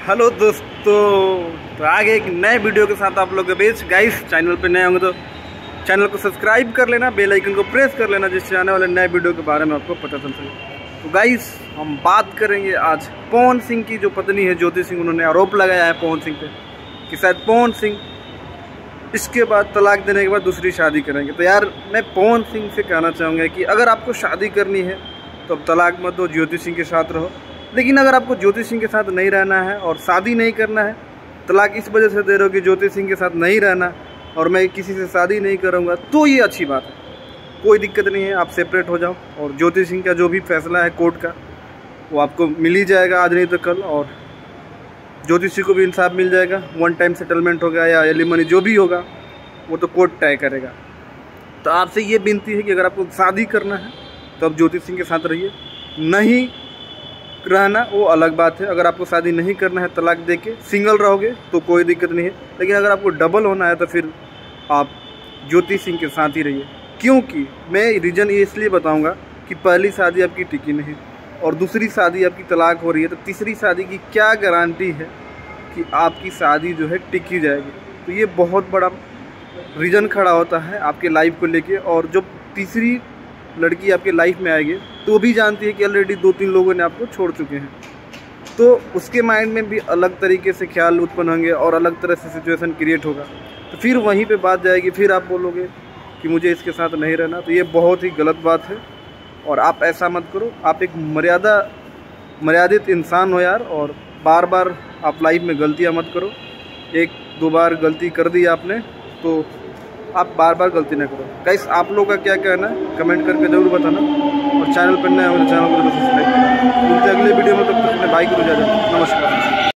Hello दोस्तों, तो आगे एक नए वीडियो के साथ आप लोग के बीच। गाइस, चैनल पे नए होंगे तो चैनल को सब्सक्राइब कर लेना, बेल आइकन को प्रेस कर लेना, जिससे आने वाले नए वीडियो के बारे में आपको पता चल सके। तो गाइस, हम बात करेंगे आज पवन सिंह की जो पत्नी है ज्योति सिंह। उन्होंने आरोप लगाया है पवन सिंह पे कि शायद पवन सिंह इसके बाद तलाक देने के बाद दूसरी शादी करेंगे। तो यार, मैं पवन सिंह से कहना चाहूँगा कि अगर आपको शादी करनी है तो अब तलाक मत दो, ज्योति सिंह के साथ रहो। लेकिन अगर आपको ज्योति सिंह के साथ नहीं रहना है और शादी नहीं करना है, तलाक इस वजह से दे रहे हो कि ज्योति सिंह के साथ नहीं रहना और मैं किसी से शादी नहीं करूँगा, तो ये अच्छी बात है, कोई दिक्कत नहीं है। आप सेपरेट हो जाओ और ज्योति सिंह का जो भी फैसला है कोर्ट का, वो आपको मिल ही जाएगा आज नहीं तो कल। और ज्योति सिंह को भी इंसाफ मिल जाएगा। वन टाइम सेटलमेंट होगा या एलिमनी जो भी होगा वो तो कोर्ट तय करेगा। तो आपसे ये विनती है कि अगर आपको शादी करना है तो आप ज्योति सिंह के साथ रहिए, नहीं रहना वो अलग बात है। अगर आपको शादी नहीं करना है, तलाक दे के सिंगल रहोगे तो कोई दिक्कत नहीं है। लेकिन अगर आपको डबल होना है तो फिर आप ज्योति सिंह के साथ ही रहिए। क्योंकि मैं रीज़न ये इसलिए बताऊंगा कि पहली शादी आपकी टिकी नहीं और दूसरी शादी आपकी तलाक हो रही है, तो तीसरी शादी की क्या गारंटी है कि आपकी शादी जो है टिकी जाएगी। तो ये बहुत बड़ा रीज़न खड़ा होता है आपके लाइफ को लेके। और जब तीसरी लड़की आपके लाइफ में आएगी तो वो भी जानती है कि ऑलरेडी 2-3 लोगों ने आपको छोड़ चुके हैं, तो उसके माइंड में भी अलग तरीके से ख्याल उत्पन्न होंगे और अलग तरह से सिचुएशन क्रिएट होगा। तो फिर वहीं पे बात जाएगी, फिर आप बोलोगे कि मुझे इसके साथ नहीं रहना। तो ये बहुत ही गलत बात है और आप ऐसा मत करो। आप एक मर्यादित इंसान हो यार, और बार बार आप लाइफ में गलतियाँ मत करो। 1-2 बार गलती कर दी आपने तो आप बार बार गलती ना करो। गाइस, आप लोग का क्या कहना है कमेंट करके ज़रूर बताना, और चैनल पर नए हो तो चैनल को सब्सक्राइब करना। मिलते हैं अगले वीडियो में, तब तक अपने भाई को इजाज़त। नमस्कार।